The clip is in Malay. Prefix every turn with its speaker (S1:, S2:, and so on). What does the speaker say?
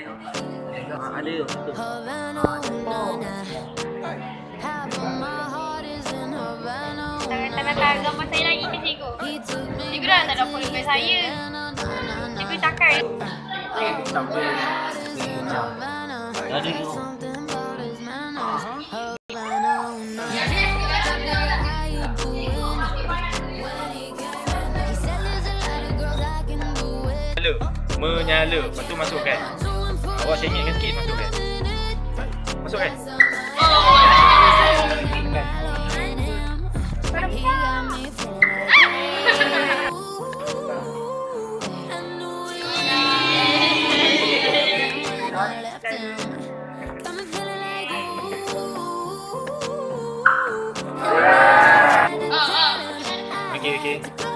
S1: Ada betul.
S2: Tak gambar saya lagi ke cikgu? Cikgu dah tak dapat gambar saya. Cikgu takkan.
S1: Tak boleh. Ada tu. Menyala. Lepas tu masukkan. Awak cengikkan sikit, masukkan. Masukkan. Okey.